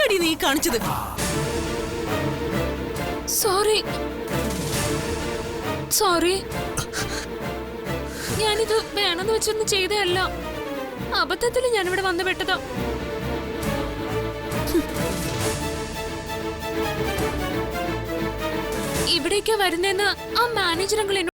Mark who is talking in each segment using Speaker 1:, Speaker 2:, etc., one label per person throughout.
Speaker 1: എന്താടി നീ കാണിച്ചത്?
Speaker 2: സോറി സോറി, ഞാനിത് വേണമെന്ന് വെച്ചൊന്നും ചെയ്തതല്ല. അബദ്ധത്തിൽ ഞാനിവിടെ വന്നു പെട്ടതാ. ഇവിടേക്കാ വരുന്നേന്ന് ആ മാനേജർ അങ്കിൾ എന്നോട്.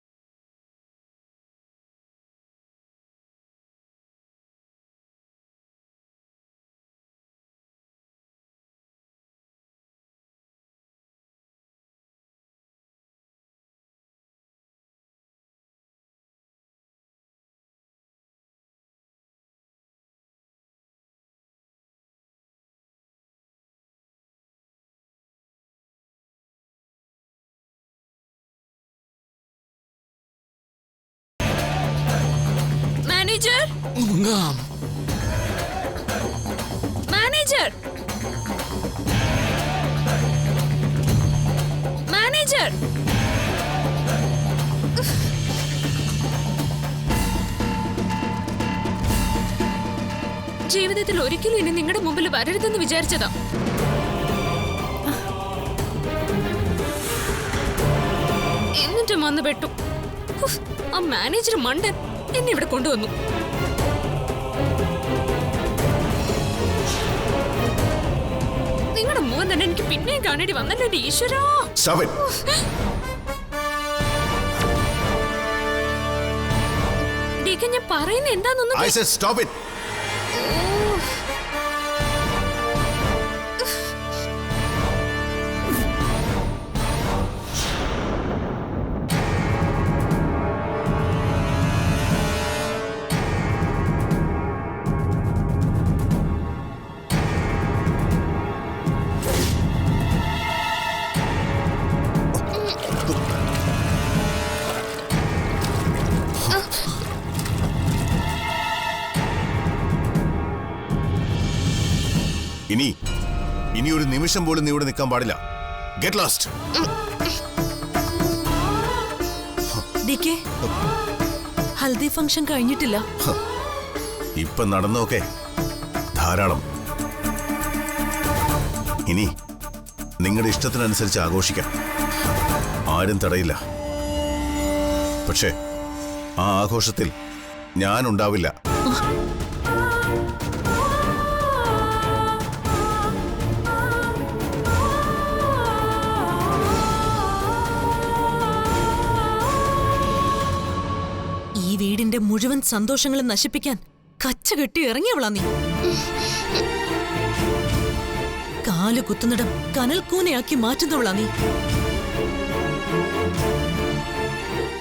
Speaker 2: മാനേജർ മാനേജർ മാനേജർ, ജീവിതത്തിൽ ഒരിക്കലും ഇനി നിങ്ങളുടെ മുമ്പിൽ വരരുതെന്ന് വിചാരിച്ചതാ. എന്നിട്ടും വന്നു പെട്ടു. ആ മാനേജർ മണ്ടൻ എന്നെ ഇവിടെ കൊണ്ടുവന്നു. നിങ്ങളുടെ മോൻ തന്നെ എനിക്ക് പിന്നെയും കാണേണ്ടി വന്നല്ലോ എന്റെ ഈശ്വരാ. ഞാൻ പറയുന്ന എന്താന്നൊന്നും.
Speaker 3: ഇനി ഒരു നിമിഷം പോലും നീ ഇവിടെ നിൽക്കാൻ പാടില്ല. Get lost.
Speaker 1: ഹൽദി ഫംഗ്ഷൻ കഴിഞ്ഞിട്ടില്ല.
Speaker 3: ഇപ്പൊ നടന്നോക്കെ ധാരാളം. ഇനി നിങ്ങളുടെ ഇഷ്ടത്തിനനുസരിച്ച് ആഘോഷിക്കാം, ആരും തടയില്ല. പക്ഷേ ആ ആഘോഷത്തിൽ ഞാനുണ്ടാവില്ല.
Speaker 1: വീടിന്റെ മുഴുവൻ സന്തോഷങ്ങളും നശിപ്പിക്കാൻ കച്ചകെട്ടി ഇറങ്ങിയവളാ നീ. കാല് കുത്തുന്നിടം കനൽക്കൂനയാക്കി മാറ്റുന്നവളാ നീ.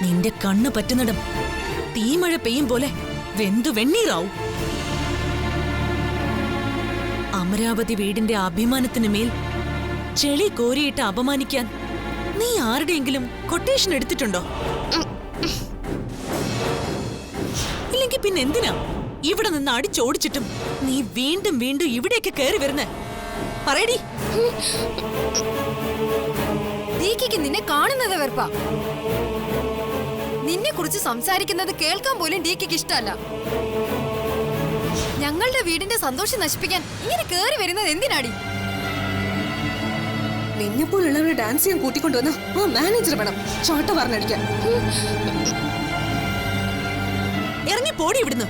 Speaker 1: നിന്റെ കണ്ണ് പറ്റുന്നിടം തീമഴ പെയ്യും പോലെ വെന്തു വെണ്ണീറാവും. അമരാവതി വീടിന്റെ അഭിമാനത്തിന് മേൽ ചെളി കോരിയിട്ട് അപമാനിക്കാൻ നീ ആരുടെയെങ്കിലും കൊട്ടേഷൻ എടുത്തിട്ടുണ്ടോ? പിന്നെ എന്തിനാ ഇവിടെ നിന്ന് അടിച്ചോടിച്ചിട്ടും നീ വീണ്ടും വീണ്ടും ഇവിടേക്ക് കയറി വരുന്നേ? പറയടി.
Speaker 4: നിന്നെ കാണുന്നത് വെറുപ്പാ. നിന്നെ കുറിച്ച് സംസാരിക്കുന്നത് കേൾക്കാൻ പോലും ഡീക്കിക്ക് ഇഷ്ടമല്ല. ഞങ്ങളുടെ വീടിന്റെ സന്തോഷം നശിപ്പിക്കാൻ ഇങ്ങനെ കയറി വരുന്നത് എന്തിനാടി?
Speaker 5: നിന്നെപ്പോലുള്ളവരെ ഡാൻസ് ചെയ്യാൻ കൂട്ടിക്കൊണ്ടുവന്ന് ആ മാനേജർ വേണം ചോട്ട പറഞ്ഞടിക്കാൻ.
Speaker 1: ഇറങ്ങി പോടി ഇവിടുന്ന്.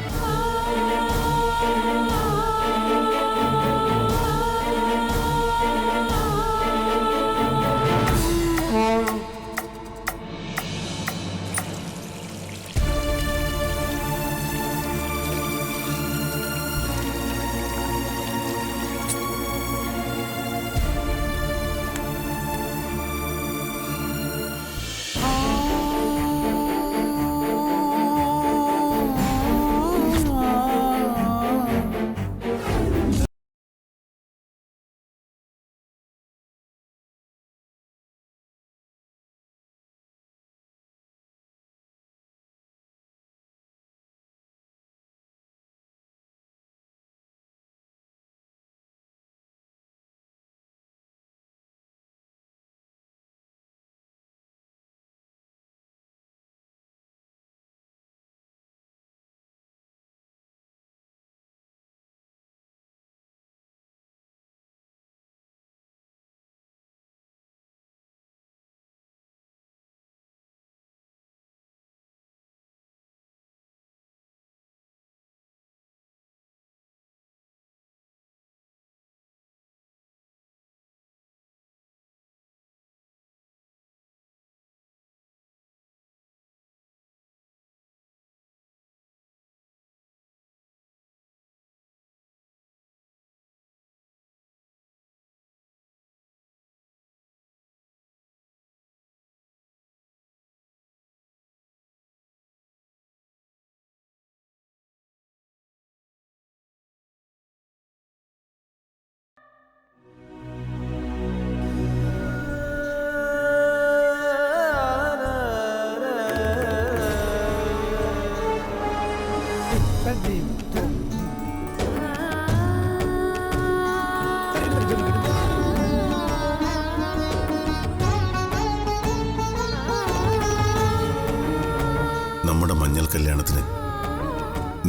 Speaker 3: കല്യാണത്തിന്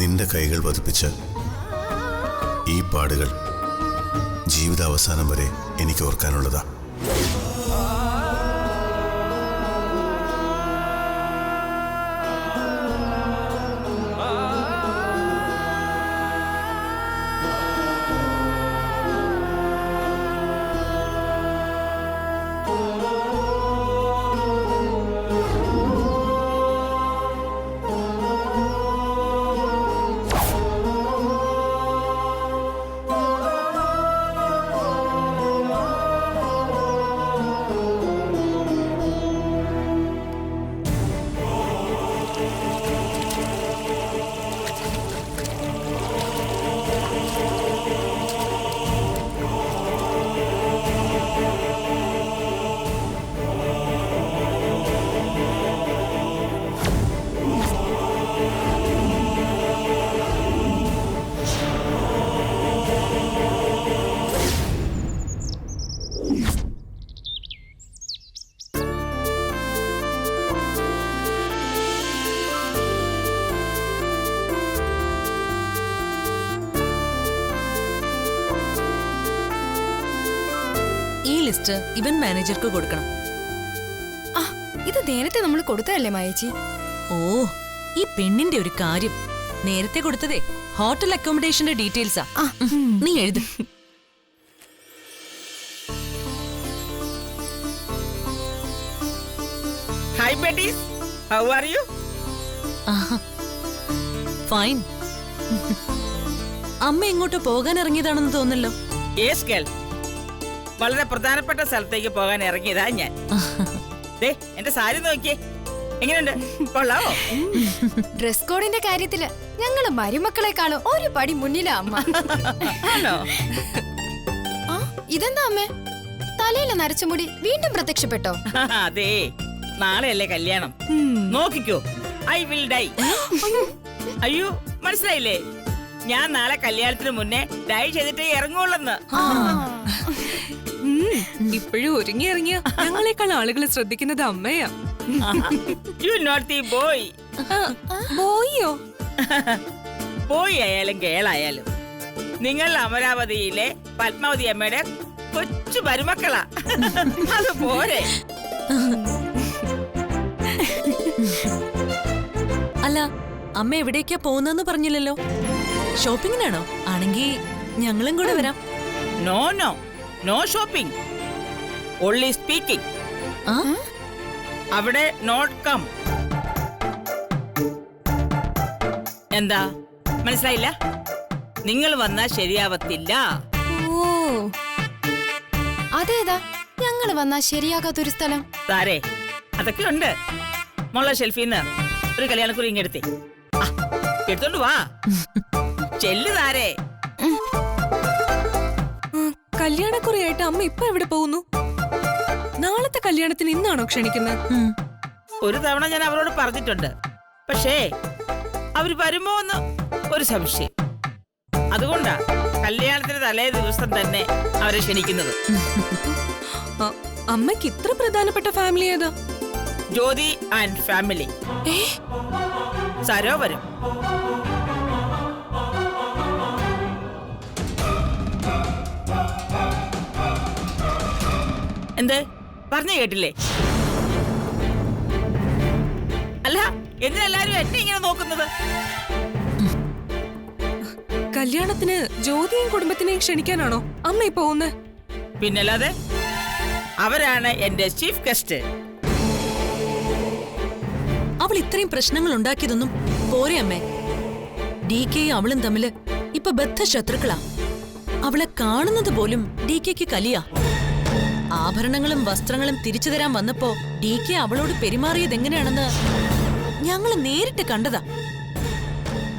Speaker 3: നിന്റെ കൈകൾ പതിപ്പിച്ച ഈ പാടുകൾ ജീവിതാവസാനം വരെ എനിക്ക് ഓർക്കാനുള്ളതാ.
Speaker 1: ഈ ലിസ്റ്റ് ഇവന്റ് മാനേജർക്ക് കൊടുക്കണം.
Speaker 4: ആ ഇത് നേരത്തെ നമ്മൾ കൊടുത്തതല്ലേ മായേച്ചി?
Speaker 1: ഓ, ഈ പെണ്ണിന്റെ ഒരു കാര്യം. നേരത്തെ കൊടുത്തതേ ഹോട്ടൽ അക്കോമഡേഷന്റെ ഡീറ്റെയിൽസാ. നീ എഴുത്.
Speaker 6: Hi, Betty. How are you?
Speaker 1: Fine. അമ്മ എങ്ങോട്ടോ പോകാൻ ഇറങ്ങിയതാണെന്ന് തോന്നല്ലോ.
Speaker 6: Yes, girl. വളരെ പ്രധാനപ്പെട്ട സ്ഥലത്തേക്ക് പോകാൻ ഇറങ്ങിയതാ ഞാൻ. ദേ, എന്റെ സാരി നോക്കിയേ. എങ്ങനെയുണ്ട്? കൊള്ളാവോ?
Speaker 4: ഡ്രസ് കോഡിന്റെ കാര്യത്തില് ഞങ്ങള് മരുമക്കളെക്കാളും ഒരു പടി മുന്നിലാ അമ്മ.
Speaker 6: ആണോ?
Speaker 4: ആ ഇതെന്താ അമ്മേ? തലയിലെ നരച്ച മുടി വീണ്ടും പ്രത്യക്ഷപ്പെട്ടോ?
Speaker 6: അതെ, നാളെയല്ലേ കല്യാണം. നോക്കിക്കോ, ഐ വിൽ ഡൈ. അയ്യോ, മനസ്സിലായില്ലേ? ഞാൻ നാളെ കല്യാണത്തിന് മുന്നേ ഡൈ ചെയ്തിട്ടേ ഇറങ്ങുള്ളന്ന്.
Speaker 5: ഇപ്പോഴും ഒരുങ്ങി ഇറങ്ങിയ ഞങ്ങളെക്കാൾ ആളുകൾ ശ്രദ്ധിക്കുന്നത് അമ്മയാ.
Speaker 6: You not the boy.
Speaker 5: ബോയോ?
Speaker 6: ബോയ് ആയാലും കേളായാലും നിങ്ങൾ അമരാവതിയിലെ പത്മാവതി അമ്മയുടെ കൊച്ചു മരുമക്കളാ. അത് പോരെ?
Speaker 1: അല്ല, അമ്മ എവിടേക്കാ പോകുന്നെന്ന് പറഞ്ഞില്ലല്ലോ. ഷോപ്പിങ്ങിനാണോ? ആണെങ്കി ഞങ്ങളും കൂടെ വരാം.
Speaker 6: No no no shopping, only speaking.
Speaker 1: ആ,
Speaker 6: അവിടെ നോട്ട് കം. എന്താ മനസ്സിലായില്ല? നിങ്ങൾ വന്നാൽ ശരിയാവത്തില്ല.
Speaker 4: ഓ അതേതാ ഞങ്ങള് വന്നാ ശരിയാകാത്തൊരു സ്ഥലം?
Speaker 6: താരേ, അതൊക്കെ ഉണ്ട്. മോള ഷെൽഫീന്ന് ഒരു കല്യാണക്കുറി ഇങ്ങെടുത്തേ. എടുത്തോണ്ട് വാ. ചെല്ലു താരേ.
Speaker 5: കല്യാണക്കുറിയായിട്ട് അമ്മ ഇപ്പൊ എവിടെ പോകുന്നു? നാളത്തെ കല്യാണത്തിന് ഇന്നാണോ ക്ഷണിക്കുന്നത്?
Speaker 6: ഒരു തവണ ഞാൻ അവരോട് പറഞ്ഞിട്ടുണ്ട്. പക്ഷേ അവര് വരുമോ എന്ന് ഒരു സംശയം. അതുകൊണ്ടാ കല്യാണത്തിന് തലേ ദിവസം തന്നെ അവരെ ക്ഷണിക്കുന്നത്.
Speaker 5: അമ്മയ്ക്ക് ഇത്ര പ്രധാനപ്പെട്ട ഫാമിലി ഏതാ?
Speaker 6: Jyothi and family. സരോവരം. എന്ത് പറഞ്ഞു കേട്ടില്ലേ? അല്ല, എന്തിനെല്ലാരും എന്നെ ഇങ്ങനെ നോക്കുന്നത്?
Speaker 5: കല്യാണത്തിന് ജ്യോതിയും കുടുംബത്തിനെയും ക്ഷണിക്കാനാണോ അമ്മ ഈ പോകുന്നത്?
Speaker 6: പിന്നല്ലാതെ, അവരാണ് എന്റെ ചീഫ് ഗസ്റ്റ്.
Speaker 1: അവൾ ഇത്രയും പ്രശ്നങ്ങൾ ഉണ്ടാക്കിയതൊന്നും പോരെ അമ്മേ. ഡി കെയും അവളും തമ്മില് ഇപ്പൊ ബദ്ധശത്രുക്കളാ. അവളെ കാണുന്നത് പോലും ഡി കെക്ക് കലിയാ. ആഭരണങ്ങളും വസ്ത്രങ്ങളും തിരിച്ചു തരാൻ വന്നപ്പോ ഡി കെ അവളോട് പെരുമാറിയത് എങ്ങനെയാണെന്ന് ഞങ്ങള് നേരിട്ട് കണ്ടതാ.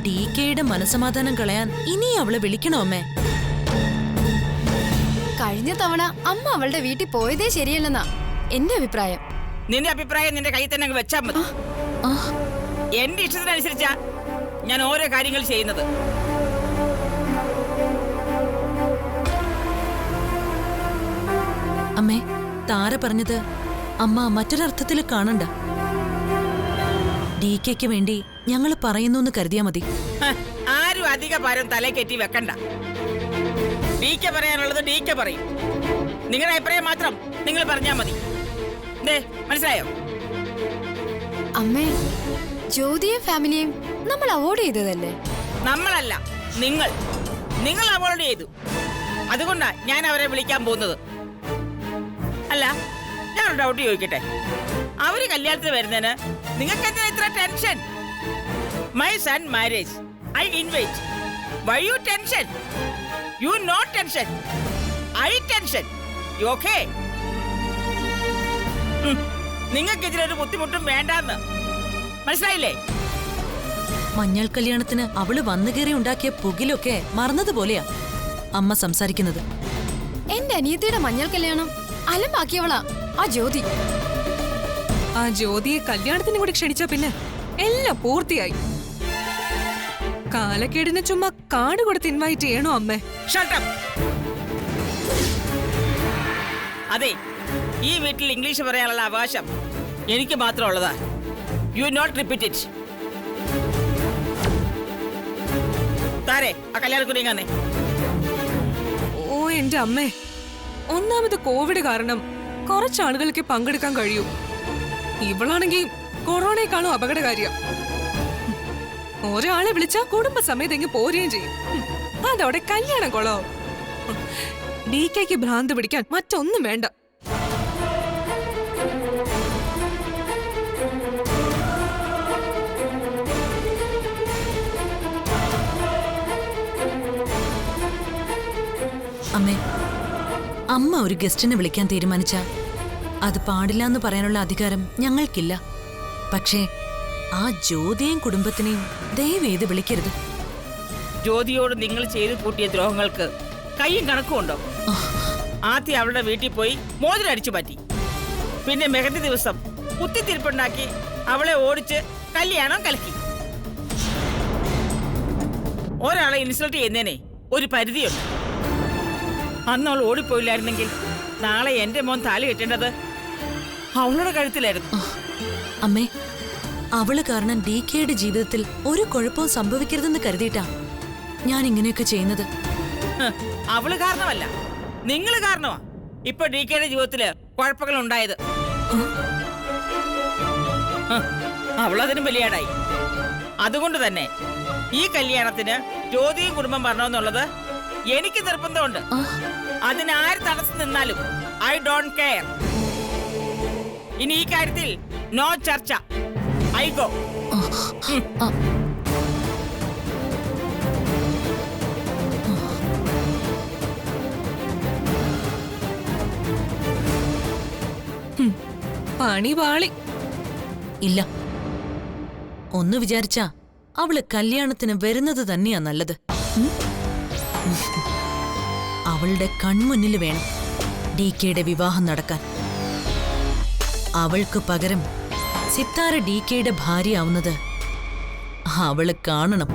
Speaker 1: ഡി കെയുടെ മനസമാധാനം കളയാൻ ഇനി അവളെ വിളിക്കണോ അമ്മേ?
Speaker 4: കഴിഞ്ഞ തവണ അമ്മ അവളുടെ വീട്ടിൽ പോയതേ ശരിയല്ലെന്നാ എന്റെ അഭിപ്രായം.
Speaker 6: നിന്റെ അഭിപ്രായം നിന്റെ കയ്യിൽ തന്നെ അങ്ങ് വെച്ചാ മതി. എന്റെ ഇഷ്ടത്തിനനുസരിച്ചാ ഞാൻ ഓരോ കാര്യങ്ങൾ ചെയ്യുന്നത്.
Speaker 1: അമ്മേ, താര പറഞ്ഞത് അമ്മ മറ്റൊരർത്ഥത്തിൽ കാണണ്ട. ഡി കെക്ക് വേണ്ടി ഞങ്ങൾ പറയുന്നു എന്ന് കരുതിയാ മതി.
Speaker 6: ആരും അധിക ഭാരം തലേ കെറ്റി വെക്കണ്ട. ഡീക്ക പറയാനുള്ളത് ഡീക്ക പറയും. നിങ്ങളുടെ അഭിപ്രായം മാത്രം നിങ്ങൾ പറഞ്ഞാ മതി. മനസ്സിലായോ?
Speaker 4: അമ്മേ, ജ്യോതിയും ഫാമിലിയും നമ്മൾ അവോയ്ഡ് ചെയ്തതല്ലേ?
Speaker 6: നമ്മളല്ല, നിങ്ങൾ അവോയ്ഡ് ചെയ്തു. അതുകൊണ്ടാ ഞാൻ അവരെ വിളിക്കാൻ പോകുന്നത്. അല്ല, ഞാൻ ഒരു ഡൗട്ട് ചോദിക്കട്ടെ. അവര് കല്യാണത്തിന് വരുന്നതിന് നിങ്ങൾക്ക് എന്തിനാ ഇത്ര tension? My son marriage, I invite. Why you tension? You no tension, I tension. You okay? നിങ്ങൾക്ക് ഇതിലൊരു ബുദ്ധിമുട്ടും വേണ്ടാന്ന് മനസ്സിലായില്ലേ?
Speaker 1: മഞ്ഞൾ കല്യാണത്തിന് അവള് വന്നു കയറി ഉണ്ടാക്കിയ പുകിലൊക്കെ മറന്നതുപോലെയാ അമ്മ സംസാരിക്കുന്നത്.
Speaker 4: എന്റെ അനിയത്തിയുടെ മഞ്ഞൾ കല്യാണം അലമ്പാക്കിയവളാ ആ ജ്യോതി.
Speaker 5: ആ ജ്യോതിയെ കല്യാണത്തിന് കൂടി ക്ഷണിച്ച പിന്നെ എല്ലാം പൂർത്തിയായി. കാലക്കേടിന് ചുമ്മാ കാർഡ് കൊടുത്ത് ഇൻവൈറ്റ് ചെയ്യണോ അമ്മേ?
Speaker 6: Shut up. അതെ, ഈ വീട്ടിൽ ഇംഗ്ലീഷ് പറയാനുള്ള അവകാശം എനിക്ക് മാത്രം ഉള്ളതാ. You not repeat it. താരേ, ആ കല്യാണക്കുറിയാന്നേ.
Speaker 5: ഓ എന്റെ അമ്മേ, ഒന്നാമത് കോവിഡ് കാരണം കുറച്ചാളുകൾക്ക് പങ്കെടുക്കാൻ കഴിയൂ. ഇവളാണെങ്കിൽ കൊറോണയെക്കാളും അപകടകാരിയ. ഒരാളെ വിളിച്ചാ കുടുംബസമേതം ഇങ്ങ് പോരുകയും ചെയ്യും. അതോടെ കല്യാണം കൊളോ. DKക്ക് ഭ്രാന്ത് പിടിക്കാൻ മറ്റൊന്നും വേണ്ട.
Speaker 1: അമ്മേ, അമ്മ ഒരു ഗസ്റ്റിനെ വിളിക്കാൻ തീരുമാനിച്ച അത് പാടില്ല എന്ന് പറയാനുള്ള അധികാരം ഞങ്ങൾക്കില്ല. പക്ഷേ ആ ജ്യോതിയെയും കുടുംബത്തിനെയും ദയവേത് വിളിക്കരുത്.
Speaker 6: ജ്യോതിയോട് നിങ്ങൾ ചെയ്തു കൂട്ടിയ ദ്രോഹങ്ങൾക്ക് കയ്യും കണക്കുമുണ്ടോ? ആദ്യം അവളുടെ വീട്ടിൽ പോയി മോതിരം അടിച്ചു മാറ്റി. പിന്നെ മെഹന്തി ദിവസം കുത്തിത്തിരിപ്പുണ്ടാക്കി അവളെ ഓടിച്ച് കല്യാണം കലക്കി. ഒരാളെ ഇൻസൾട്ട് ചെയ്യുന്നതിനെ ഒരു പരിധിയുണ്ട്. അന്ന് അവൾ ഓടിപ്പോയില്ലായിരുന്നെങ്കിൽ നാളെ എന്റെ മോൻ താലി കെട്ടേണ്ടത് അവളുടെ കഴുത്തിലായിരുന്നു.
Speaker 1: അമ്മേ, അവള് കാരണം DKയുടെ ജീവിതത്തിൽ ഒരു കുഴപ്പവും സംഭവിക്കരുതെന്ന് കരുതിയിട്ടാ ഞാൻ ഇങ്ങനെയൊക്കെ ചെയ്യുന്നത്.
Speaker 6: അവള് കാരണമല്ല, നിങ്ങൾ കാരണമാ ഇപ്പൊ DKയുടെ ജീവിതത്തില് കുഴപ്പങ്ങൾ ഉണ്ടായത്. അവളതിന് ബലിയാടായി. അതുകൊണ്ട് തന്നെ ഈ കല്യാണത്തിന് ജ്യോതിയും കുടുംബം വരണമെന്നുള്ളത് എനിക്ക് നിർബന്ധമുണ്ട്. അതിനാര് തടസ്സം നിന്നാലും ഐ ഡോണ്ട് കെയർ. ഇനി ഈ കാര്യത്തിൽ നോ ചർച്ച. I go.
Speaker 5: പണി പാളി.
Speaker 1: ഇല്ല, ഒന്ന് വിചാരിച്ചാ അവള് കല്യാണത്തിന് വരുന്നത് തന്നെയാ നല്ലത്. അവളുടെ കൺമുന്നിൽ വേണം DKയുടെ വിവാഹം നടക്കാൻ. അവൾക്ക് പകരം സിത്താര DKയുടെ ഭാര്യയാവുന്നത് അവള് കാണണം.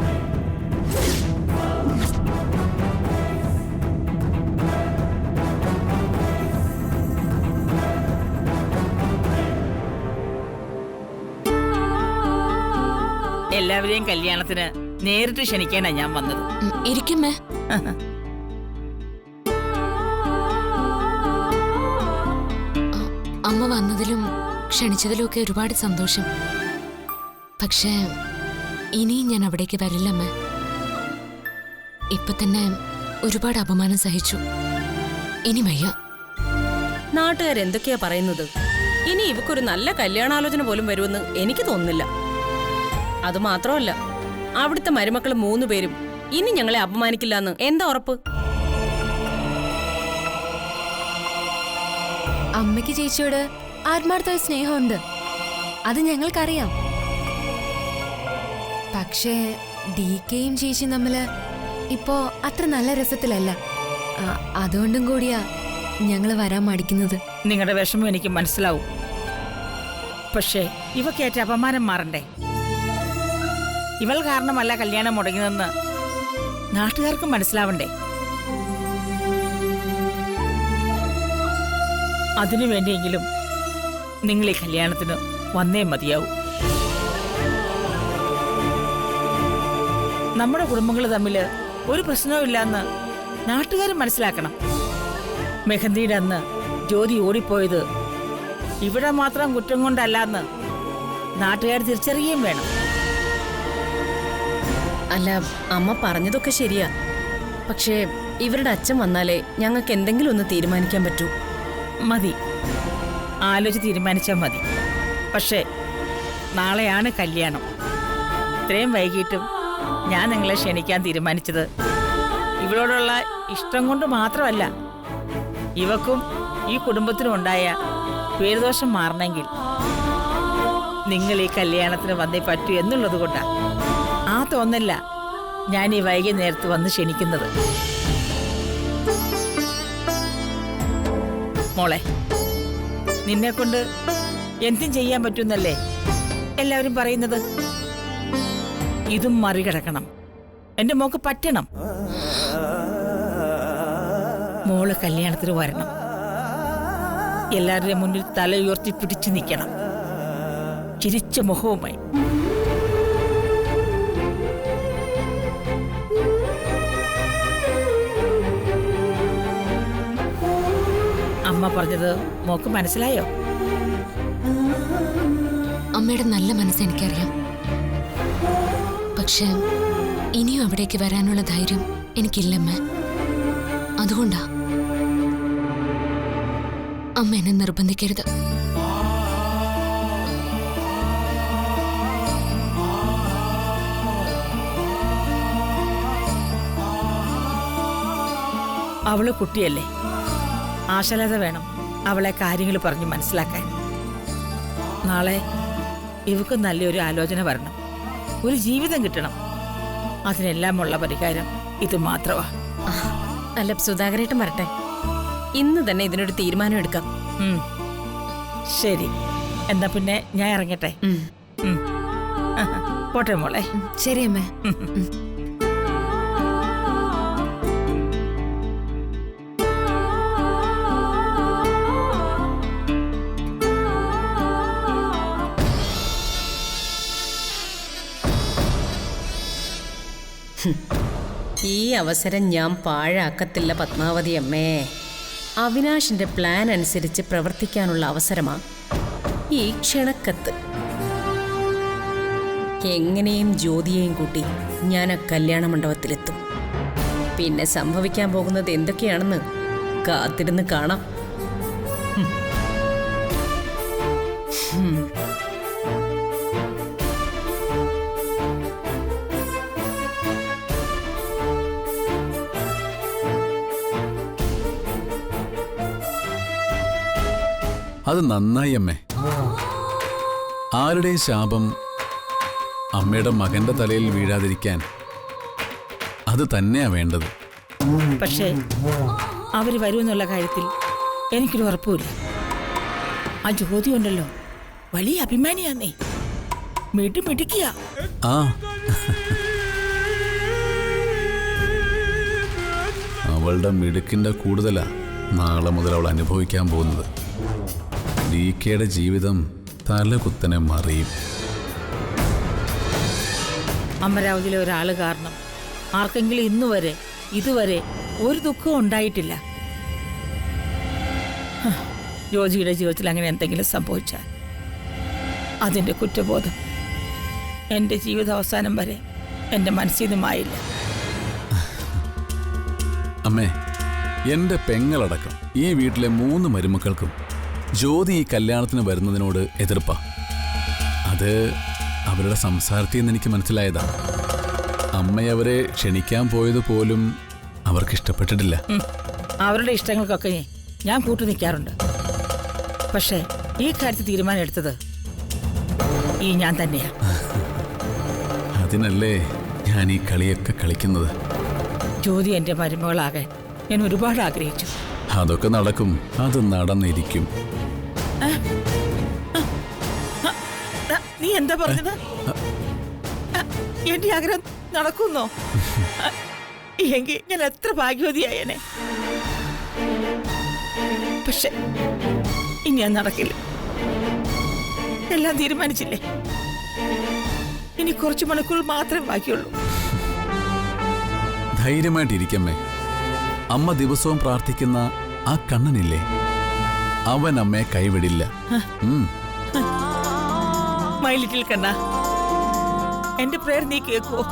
Speaker 6: എല്ലാവരെയും കല്യാണത്തിന് നേരിട്ട് ക്ഷണിക്കാനാ ഞാൻ വന്നത്.
Speaker 2: ഇരിക്കുമേ. അമ്മ വന്നതിലും ക്ഷണിച്ചതിലും ഒക്കെ ഒരുപാട് സന്തോഷം. പക്ഷേ ഇനിയും ഞാൻ അവിടേക്ക് വരില്ലമ്മ. ഇപ്പൊ തന്നെ ഒരുപാട് അപമാനം സഹിച്ചു. ഇനി വയ്യ.
Speaker 7: നാട്ടുകാരെന്തൊക്കെയാ പറയുന്നത്? ഇനി ഇവക്കൊരു നല്ല കല്യാണാലോചന പോലും വരുമെന്ന് എനിക്ക് തോന്നുന്നില്ല. അതുമാത്രമല്ല, അവിടുത്തെ മരുമക്കൾ 3 പേരും ഇനി ഞങ്ങളെ അപമാനിക്കില്ലെന്ന് എന്താ ഉറപ്പ്?
Speaker 4: അമ്മയ്ക്ക് ചേച്ചിയോട് ആത്മാർത്ഥ സ്നേഹമുണ്ട്, അത് ഞങ്ങൾക്കറിയാം. പക്ഷേ DKയും ചേച്ചിയും തമ്മില് ഇപ്പോ അത്ര നല്ല രസത്തിലല്ല. അതുകൊണ്ടും കൂടിയാ ഞങ്ങള് വരാൻ മടിക്കുന്നത്.
Speaker 6: നിങ്ങളുടെ വിഷമം എനിക്ക് മനസ്സിലാവും. പക്ഷേ ഇവക്കേറ്റ അപമാനം മാറണ്ടേ? ഇവൾ കാരണമല്ല കല്യാണം മുടങ്ങിയതെന്ന് നാട്ടുകാർക്കും മനസ്സിലാവണ്ടേ? അതിനു വേണ്ടിയെങ്കിലും നിങ്ങൾ ഈ കല്യാണത്തിന് വന്നേ മതിയാവും. നമ്മുടെ കുടുംബങ്ങൾ തമ്മിൽ ഒരു പ്രശ്നവും ഇല്ലാന്ന് നാട്ടുകാർ മനസ്സിലാക്കണം. മെഹന്തിയുടെ അന്ന് ജ്യോതി ഓടിപ്പോയത് ഇവിടെ മാത്രം കുറ്റം കൊണ്ടല്ലാന്ന് നാട്ടുകാർ തിരിച്ചറിയുകയും വേണം.
Speaker 7: അല്ല, അമ്മ പറഞ്ഞതൊക്കെ ശരിയാ. പക്ഷേ ഇവരുടെ അച്ഛൻ വന്നാലേ ഞങ്ങൾക്ക് എന്തെങ്കിലും ഒന്ന് തീരുമാനിക്കാൻ പറ്റൂ.
Speaker 6: മതി, ആലോചിച്ച് തീരുമാനിച്ചാൽ മതി. പക്ഷേ നാളെയാണ് കല്യാണം. ഇത്രയും വൈകിട്ടും ഞാൻ നിങ്ങളെ ക്ഷണിക്കാൻ തീരുമാനിച്ചത് ഇവളോടുള്ള ഇഷ്ടം കൊണ്ട് മാത്രമല്ല, ഇവക്കും ഈ കുടുംബത്തിനും ഉണ്ടായ പേരുദോഷം മാറണമെങ്കിൽ നിങ്ങൾ ഈ കല്യാണത്തിന് വന്നേ പറ്റൂ എന്നുള്ളത് കൊണ്ടാണ്. ആ തോന്നല്ല ഞാൻ ഈ വൈകുന്നേരത്ത് വന്ന് ക്ഷണിക്കുന്നത്. മോളെ, നിന്നെ കൊണ്ട് എന്തും ചെയ്യാൻ പറ്റുന്നല്ലേ എല്ലാവരും പറയുന്നത്. ഇതും മറികടക്കണം. എന്റെ മോക്ക് പറ്റണം. മോള് കല്യാണത്തിന് വരണം. എല്ലാവരുടെയും മുന്നിൽ തല ഉയർത്തി പിടിച്ചു നിൽക്കണം, ചിരിച്ച മുഖവുമായി. അമ്മ പറഞ്ഞത് മോക്ക് മനസ്സിലായോ?
Speaker 2: അമ്മയുടെ നല്ല മനസ്സ് എനിക്കറിയാം. പക്ഷെ ഇനിയും അവിടേക്ക് വരാനുള്ള ധൈര്യം എനിക്കില്ലമ്മ. അതുകൊണ്ടാ അമ്മ എന്നെ നിർബന്ധിക്കരുത്.
Speaker 6: അവള് കുട്ടിയല്ലേ, ആശാലത വേണം അവളെ കാര്യങ്ങൾ പറഞ്ഞ് മനസ്സിലാക്കാൻ. നാളെ ഇവക്ക് നല്ലൊരു ആലോചന വരണം, ഒരു ജീവിതം കിട്ടണം. അതിനെല്ലാമുള്ള പരിഹാരം ഇത് മാത്രമാ.
Speaker 7: അല്ല, സുധാകരേട്ടൻ വരട്ടെ, ഇന്ന് തന്നെ ഇതിനൊരു തീരുമാനം എടുക്കാം.
Speaker 6: ശരി, എന്നാ പിന്നെ ഞാൻ ഇറങ്ങട്ടെ. പോട്ടെ മോളെ.
Speaker 4: ശരി അമ്മേ.
Speaker 7: ഈ അവസരം ഞാൻ പാഴാക്കത്തില്ല പത്മാവതി അമ്മേ. അവിനാശിന്റെ പ്ലാൻ അനുസരിച്ച് പ്രവർത്തിക്കാനുള്ള അവസരമാ ഈ ക്ഷണക്കത്ത്. എങ്ങനെയും ജ്യോതിയെയും കൂട്ടി ഞാൻ ആ കല്യാണ മണ്ഡപത്തിലെത്തും. പിന്നെ സംഭവിക്കാൻ പോകുന്നത് എന്തൊക്കെയാണെന്ന് കാത്തിരുന്ന് കാണാം.
Speaker 8: അത് നന്നായി അമ്മേ. ആരുടെയും ശാപം അമ്മയുടെ മകന്റെ തലയിൽ വീഴാതിരിക്കാൻ അത് തന്നെയാ വേണ്ടത്.
Speaker 6: പക്ഷേ അവര് വരുമെന്നുള്ള കാര്യത്തിൽ എനിക്കൊരു ഉറപ്പുമില്ല. ആ ജ്യോതി ഉണ്ടല്ലോ, വലിയ അഭിമാനിയാന്നേ, മിടുക്കിയ.
Speaker 8: ആ അവളുടെ മിടുക്കിന്റെ കൂടുതലാ നാളെ മുതൽ അവൾ അനുഭവിക്കാൻ പോകുന്നത്. DKയുടെ ജീവിതം തലകുത്തനെ മറിയും.
Speaker 6: അമരാവതിയിലെ ഒരാള് കാരണം ആർക്കെങ്കിലും ഇതുവരെ ഒരു ദുഃഖവും ഉണ്ടായിട്ടില്ല. ജ്യോതിയുടെ ജീവിതത്തിൽ അങ്ങനെ എന്തെങ്കിലും സംഭവിച്ചാൽ അതിൻ്റെ കുറ്റബോധം എൻ്റെ ജീവിതാവസാനം വരെ എൻ്റെ മനസ്സിൽ നിന്നുമായില്ല.
Speaker 8: അമ്മേ, എൻ്റെ പെങ്ങളടക്കം ഈ വീട്ടിലെ 3 മരുമക്കൾക്കും ജ്യോതി ഈ കല്യാണത്തിന് വരുന്നതിനോട് എതിർപ്പാ. അത് അവരുടെ സംസാരത്തിൽ നിന്ന് എനിക്ക് മനസ്സിലായതാ. അമ്മയവരെ ക്ഷണിക്കാൻ പോയത് പോലും അവർക്ക് ഇഷ്ടപ്പെട്ടിട്ടില്ല.
Speaker 6: അവരുടെ ഇഷ്ടങ്ങൾക്കൊക്കെ ഞാൻ കൂട്ടു നിൽക്കാറുണ്ട്. പക്ഷേ ഈ കാര്യത്തിൽ തീരുമാനം എടുത്തത് ഞാൻ തന്നെയാ.
Speaker 8: അതിനല്ലേ ഞാൻ ഈ കളിയൊക്കെ കളിക്കുന്നത്.
Speaker 6: ജ്യോതി എൻ്റെ മരുമകളാകാൻ ഞാൻ ഒരുപാട് ആഗ്രഹിച്ചു.
Speaker 8: അതൊക്കെ നടക്കും, അത് നടന്നിരിക്കും.
Speaker 6: നീ എന്താ പറഞ്ഞത്? എന്റെ ആഗ്രഹം നടക്കുന്നോ? എങ്കിൽ ഞാൻ എത്ര ഭാഗ്യവതിയായനെ. പക്ഷെ ഇനി ഞാൻ നടക്കില്ല. എല്ലാം തീരുമാനിച്ചില്ലേ? ഇനി കുറച്ച് മണിക്കൂർ മാത്രമേ ബാക്കിയുള്ളൂ.
Speaker 8: ധൈര്യമായിട്ടിരിക്കമ്മേ. അമ്മ ദിവസവും പ്രാർത്ഥിക്കുന്ന ആ കണ്ണനില്ലേ, അവൻ അമ്മയെ കൈവിടില്ല.
Speaker 6: മൈ ലിറ്റിൽ കണ്ണ, എന്റെ പ്രേയർ നീ കേൾക്കുവോ?